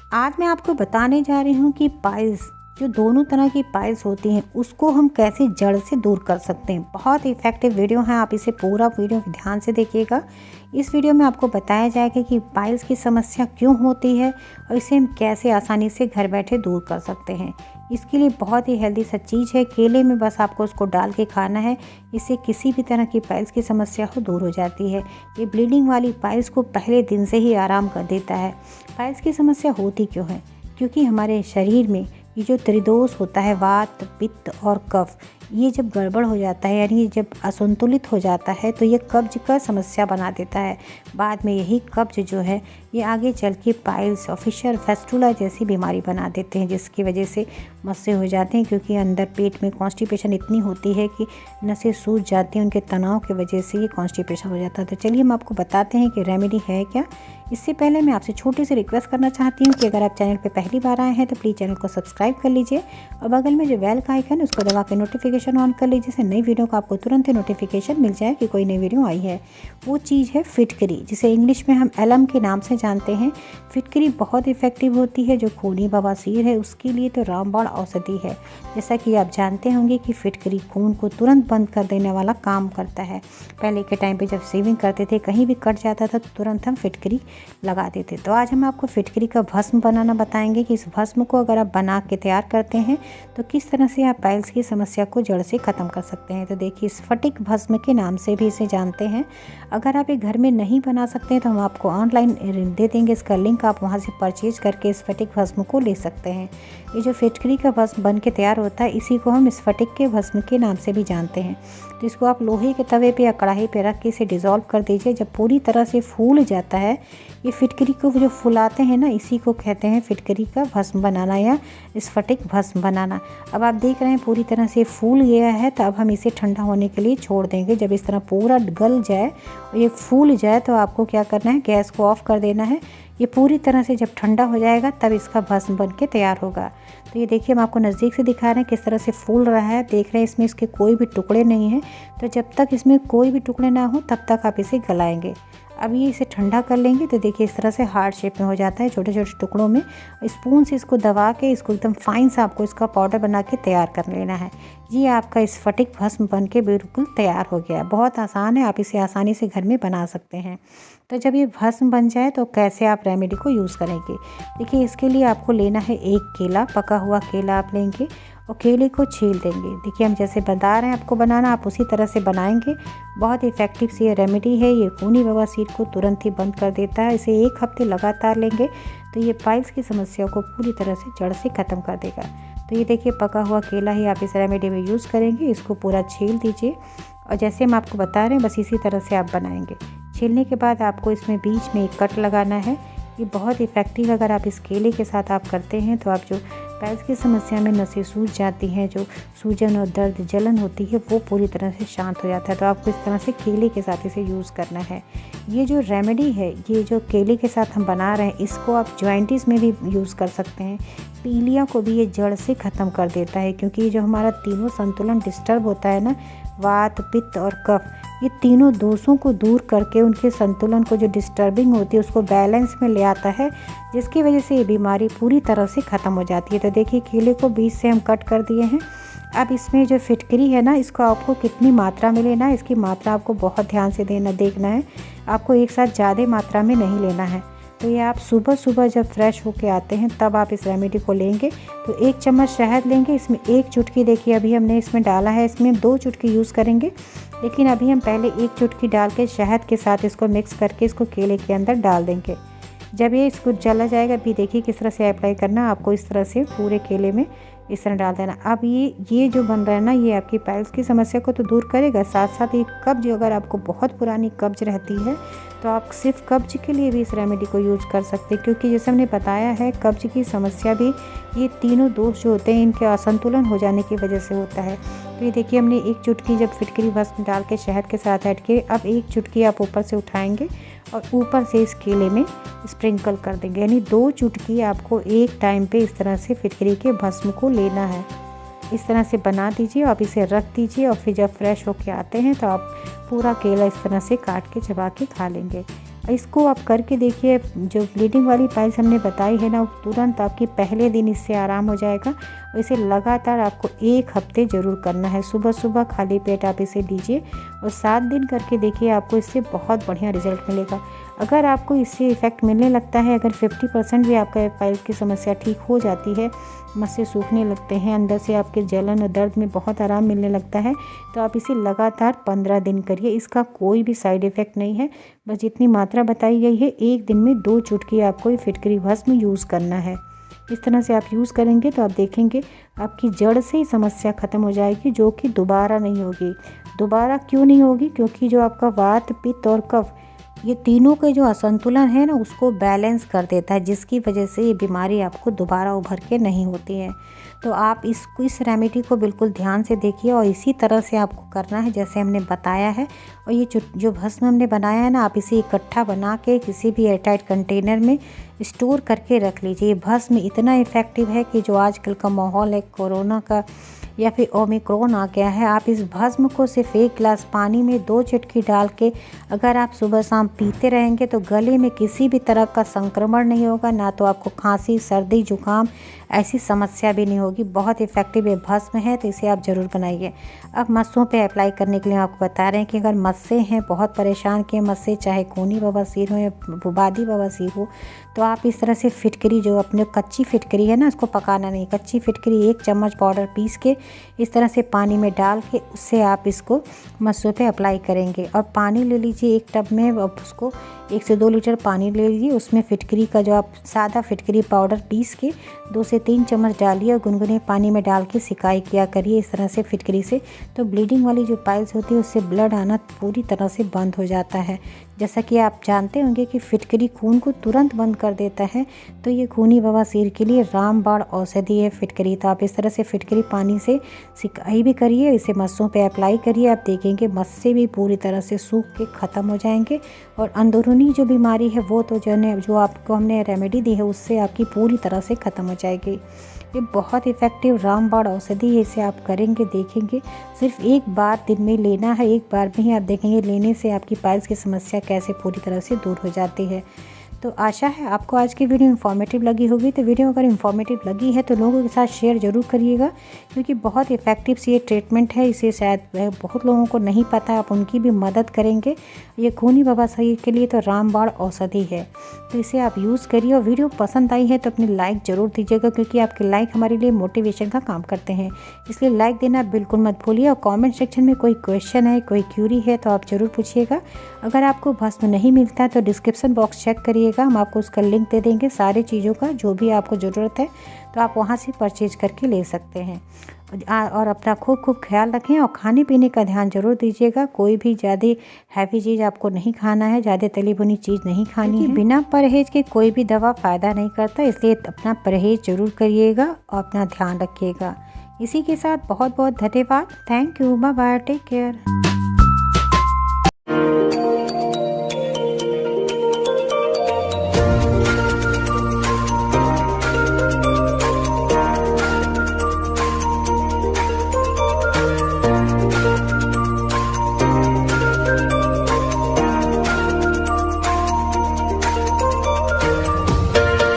आज मैं आपको बताने जा रही हूँ कि पाइल्स, जो दोनों तरह की पाइल्स होती हैं, उसको हम कैसे जड़ से दूर कर सकते हैं। बहुत इफेक्टिव वीडियो है, आप इसे पूरा वीडियो ध्यान से देखिएगा। इस वीडियो में आपको बताया जाएगा कि पाइल्स की समस्या क्यों होती है और इसे हम कैसे आसानी से घर बैठे दूर कर सकते हैं। इसके लिए बहुत ही हेल्दी सा चीज़ है, केले में बस आपको उसको डाल के खाना है। इससे किसी भी तरह की पाइल्स की समस्या हो दूर हो जाती है। ये ब्लीडिंग वाली पाइल्स को पहले दिन से ही आराम कर देता है। पाइल्स की समस्या होती क्यों है? क्योंकि हमारे शरीर में ये जो त्रिदोष होता है, वात, पित्त और कफ, ये जब गड़बड़ हो जाता है, यानी जब असंतुलित हो जाता है, तो ये कब्ज का समस्या बना देता है। बाद में यही कब्ज जो है ये आगे चल के पाइल्स और फिशर, फेस्टुला जैसी बीमारी बना देते हैं, जिसकी वजह से मस्से हो जाते हैं। क्योंकि अंदर पेट में कॉन्स्टिपेशन इतनी होती है कि नसें सूज जाती हैं, उनके तनाव की वजह से ये कॉन्स्टिपेशन हो जाता है। तो चलिए हम आपको बताते हैं कि रेमेडी है क्या। इससे पहले मैं आपसे छोटी सी रिक्वेस्ट करना चाहती हूँ कि अगर आप चैनल पर पहली बार आए हैं तो प्लीज़ चैनल को सब्सक्राइब कर लीजिए और बगल में जो बेल का आइकन है उसको दबा के नोटिफिकेशन ऑन कर लीजिए, जिससे नई वीडियो का आपको तुरंत ही नोटिफिकेशन मिल जाए कि कोई नई वीडियो आई है। वो चीज़ है फिटकरी, जिसे इंग्लिश में हम एलम के नाम से जानते हैं। फिटकरी बहुत इफेक्टिव होती है। जो खूनी बवासीर है उसके लिए तो रामबाण औषधि है। जैसा कि आप जानते होंगे कि फिटकरी खून को तुरंत बंद कर देने वाला काम करता है। पहले के टाइम पे जब सेविंग करते थे, कहीं भी कट जाता था तो तुरंत हम फिटकरी लगा देते। तो आज हम आपको फिटकरी का भस्म बनाना बताएंगे कि इस भस्म को अगर आप बना के तैयार करते हैं तो किस तरह से आप पाइल्स की समस्या को जड़ से ख़त्म कर सकते हैं। तो देखिए, स्फटिक भस्म के नाम से भी इसे जानते हैं। अगर आप ये घर में नहीं बना सकते हैं तो हम आपको ऑनलाइन दे देंगे इसका लिंक, आप वहाँ से परचेज करके स्फटिक भस्म को ले सकते हैं। ये जो फिटकरी का भस्म बन के तैयार होता है, इसी को हम स्फटिक के भस्म के नाम से भी जानते हैं। तो इसको आप लोहे के तवे पे या कढ़ाई पे रख के इसे डिज़ोल्व कर दीजिए। जब पूरी तरह से फूल जाता है, ये फिटकरी को जो फुलाते हैं ना, इसी को कहते हैं फिटकरी का भस्म बनाना या स्फटिक भस्म बनाना। अब आप देख रहे हैं पूरी तरह से फूल गया है, तो अब हम इसे ठंडा होने के लिए छोड़ देंगे। जब इस तरह पूरा गल जाए और ये फूल जाए तो आपको क्या करना है, गैस को ऑफ कर देना है। ये पूरी तरह से जब ठंडा हो जाएगा तब इसका भस्म बन के तैयार होगा। तो ये देखिए, हम आपको नज़दीक से दिखा रहे हैं किस तरह से फूल रहा है। देख रहे हैं इसमें इसके कोई भी टुकड़े नहीं हैं। तो जब तक इसमें कोई भी टुकड़े ना हो तब तक आप इसे गलाएंगे। अब ये इसे ठंडा कर लेंगे तो देखिए इस तरह से हार्ड शेप में हो जाता है, छोटे छोटे टुकड़ों में। स्पून से इसको दबा के इसको एकदम फाइन सा आपको इसका पाउडर बना के तैयार कर लेना है। ये आपका स्फटिक भस्म बन के बिल्कुल तैयार हो गया है। बहुत आसान है, आप इसे आसानी से घर में बना सकते हैं। तो जब ये भस्म बन जाए तो कैसे आप रेमेडी को यूज़ करेंगे। देखिए, इसके लिए आपको लेना है एक केला, पका हुआ केला आप लेंगे और केले को छील देंगे। देखिए, हम जैसे बता रहे हैं आपको बनाना, आप उसी तरह से बनाएंगे। बहुत इफेक्टिव सी ये रेमेडी है। ये खूनी बवासीर को तुरंत ही बंद कर देता है। इसे 1 हफ्ते लगातार लेंगे तो ये पाइल्स की समस्या को पूरी तरह से जड़ से ख़त्म कर देगा। तो ये देखिए, पका हुआ केला ही आप इस रेमेडी में यूज़ करेंगे। इसको पूरा छील दीजिए और जैसे हम आपको बता रहे हैं बस इसी तरह से आप बनाएंगे। छीलने के बाद आपको इसमें बीच में एक कट लगाना है। ये बहुत इफेक्टिव, अगर आप इस केले के साथ आप करते हैं तो आप जो पाइल्स की समस्या में नसें सूज जाती हैं, जो सूजन और दर्द, जलन होती है, वो पूरी तरह से शांत हो जाता है। तो आपको इस तरह से केले के साथ इसे यूज़ करना है। ये जो रेमेडी है, ये जो केले के साथ हम बना रहे हैं, इसको आप जॉइंटिस में भी यूज़ कर सकते हैं। पीलिया को भी ये जड़ से ख़त्म कर देता है। क्योंकि ये जो हमारा तीनों संतुलन डिस्टर्ब होता है ना, वात, पित्त और कफ, ये तीनों दोषों को दूर करके उनके संतुलन को जो डिस्टर्बिंग होती है उसको बैलेंस में ले आता है, जिसकी वजह से ये बीमारी पूरी तरह से ख़त्म हो जाती है। तो देखिए, केले को बीच से हम कट कर दिए हैं। अब इसमें जो फिटकरी है ना, इसको आपको कितनी मात्रा में लेना है, इसकी मात्रा आपको बहुत ध्यान से देखना है। आपको एक साथ ज़्यादा मात्रा में नहीं लेना है। तो ये आप सुबह सुबह जब फ्रेश होके आते हैं तब आप इस रेमेडी को लेंगे। तो 1 चम्मच शहद लेंगे, इसमें 1 चुटकी, देखिए अभी हमने इसमें डाला है, इसमें 2 चुटकी यूज़ करेंगे, लेकिन अभी हम पहले 1 चुटकी डाल के शहद के साथ इसको मिक्स करके इसको केले के अंदर डाल देंगे। जब ये इसको जला जाएगा, अभी देखिए किस तरह से अप्लाई करना, आपको इस तरह से पूरे केले में इस तरह डाल देना। अब ये जो बन रहा है ना, ये आपकी पाइल्स की समस्या को तो दूर करेगा, साथ साथ ये कब्ज, अगर आपको बहुत पुरानी कब्ज रहती है तो आप सिर्फ कब्ज के लिए भी इस रेमेडी को यूज़ कर सकते हैं। क्योंकि जैसे हमने बताया है, कब्ज की समस्या भी ये तीनों दोष जो होते हैं इनके असंतुलन हो जाने की वजह से होता है। तो ये देखिए, हमने 1 चुटकी जब फिटकरी भस्म डाल के शहद के साथ ऐड किए, अब 1 चुटकी आप ऊपर से उठाएंगे और ऊपर से इस केले में स्प्रिंकल कर देंगे। यानी 2 चुटकी आपको एक टाइम पे इस तरह से फिटकरी के भस्म को लेना है। इस तरह से बना दीजिए, आप इसे रख दीजिए और फिर जब फ्रेश होके आते हैं तो आप पूरा केला इस तरह से काट के चबा के खा लेंगे। इसको आप करके देखिए, जो ब्लीडिंग वाली पाइल्स हमने बताई है ना, तुरंत आपके पहले दिन इससे आराम हो जाएगा। और इसे लगातार आपको 1 हफ्ते ज़रूर करना है। सुबह सुबह खाली पेट आप इसे लीजिए और 7 दिन करके देखिए, आपको इससे बहुत बढ़िया रिजल्ट मिलेगा। अगर आपको इससे इफ़ेक्ट मिलने लगता है, अगर 50% भी आपका पाइल्स की समस्या ठीक हो जाती है, मस्से सूखने लगते हैं, अंदर से आपके जलन और दर्द में बहुत आराम मिलने लगता है, तो आप इसे लगातार 15 दिन करिए। इसका कोई भी साइड इफ़ेक्ट नहीं है। बस जितनी मात्रा बताई गई है, 1 दिन में 2 चुटकी आपको ये फिटकरी भस्म यूज़ करना है। इस तरह से आप यूज़ करेंगे तो आप देखेंगे आपकी जड़ से ही समस्या ख़त्म हो जाएगी, जो कि दोबारा नहीं होगी। दोबारा क्यों नहीं होगी? क्योंकि जो आपका वात, पित्त और कफ, ये तीनों के जो असंतुलन है ना, उसको बैलेंस कर देता है, जिसकी वजह से ये बीमारी आपको दोबारा उभर के नहीं होती है। तो आप इस रेमेडी को बिल्कुल ध्यान से देखिए और इसी तरह से आपको करना है जैसे हमने बताया है। और ये जो भस्म हमने बनाया है ना, आप इसे इकट्ठा बना के किसी भी एयरटाइट कंटेनर में स्टोर करके रख लीजिए। ये भस्म इतना इफ़ेक्टिव है कि जो आजकल का माहौल है कोरोना का या फिर ओमिक्रॉन आ गया है, आप इस भस्म को सिर्फ 1 गिलास पानी में 2 चुटकी डाल के अगर आप सुबह शाम पीते रहेंगे तो गले में किसी भी तरह का संक्रमण नहीं होगा, ना तो आपको खांसी, सर्दी, जुकाम ऐसी समस्या भी नहीं होगी। बहुत इफ़ेक्टिव ये भस्म है, तो इसे आप ज़रूर बनाइए। अब मस्सों पे अप्लाई करने के लिए आपको बता रहे हैं कि अगर मस्से हैं, बहुत परेशान के मस्से, चाहे खूनी बवासीर हो या बुबादी बवासीर हो, तो आप इस तरह से फिटकरी, जो अपने कच्ची फिटकरी है ना, उसको पकाना नहीं, कच्ची फिटकरी 1 चम्मच पाउडर पीस के इस तरह से पानी में डाल के उससे आप इसको मस्सों पे अप्लाई करेंगे। और पानी ले लीजिए 1 टब में, अब उसको 1 से 2 लीटर पानी ले लीजिए। उसमें फिटकरी का जो आप सादा फिटकरी पाउडर पीस के 2 से 3 चम्मच डालिए और गुनगुने पानी में डाल के सिकाई किया करिए इस तरह से फिटकरी से। तो ब्लीडिंग वाली जो पाइल्स होती है, उससे ब्लड आना पूरी तरह से बंद हो जाता है। जैसा कि आप जानते होंगे कि फिटकरी खून को तुरंत बंद कर देता है, तो ये खूनी बवासीर के लिए रामबाण औषधि है फिटकरी। तो आप इस तरह से फिटकरी पानी से सिकाई भी करिए, इसे मस्सों पे अप्लाई करिए। आप देखेंगे मस्से भी पूरी तरह से सूख के ख़त्म हो जाएंगे और अंदरूनी जो बीमारी है वो तो जो आपको हमने रेमेडी दी है उससे आपकी पूरी तरह से ख़त्म हो जाएगी। ये बहुत इफ़ेक्टिव रामबाण औषधि है, इसे आप करेंगे देखेंगे। सिर्फ 1 बार दिन में लेना है, 1 बार में ही आप देखेंगे लेने से आपकी पाइल्स की समस्या कैसे पूरी तरह से दूर हो जाती है। तो आशा है आपको आज की वीडियो इन्फॉर्मेटिव लगी होगी। तो वीडियो अगर इन्फॉर्मेटिव लगी है तो लोगों के साथ शेयर ज़रूर करिएगा, क्योंकि बहुत इफ़ेक्टिव सी ये ट्रीटमेंट है। इसे शायद बहुत लोगों को नहीं पता, आप उनकी भी मदद करेंगे। ये खूनी बवासीर के लिए तो रामबाण औषधि है, तो इसे आप यूज़ करिए। और वीडियो पसंद आई है तो अपनी लाइक ज़रूर दीजिएगा, क्योंकि आपके लाइक हमारे लिए मोटिवेशन का काम करते हैं, इसलिए लाइक देना बिल्कुल मत भूलिए। और कॉमेंट सेक्शन में कोई क्वेश्चन है, कोई क्यूरी है तो आप ज़रूर पूछिएगा। अगर आपको भस्म नहीं मिलता तो डिस्क्रिप्शन बॉक्स चेक करिएगा, हम आपको उसका लिंक दे देंगे सारी चीज़ों का, जो भी आपको ज़रूरत है तो आप वहाँ से परचेज करके ले सकते हैं। और अपना खूब ख्याल रखें और खाने पीने का ध्यान जरूर दीजिएगा। कोई भी ज़्यादा हैवी चीज़ आपको नहीं खाना है, ज़्यादा तली भुनी चीज़ नहीं खानी है। बिना परहेज के कोई भी दवा फ़ायदा नहीं करता, इसलिए अपना परहेज जरूर करिएगा और अपना ध्यान रखिएगा। इसी के साथ बहुत बहुत धन्यवाद। Thank you, bye bye, take care.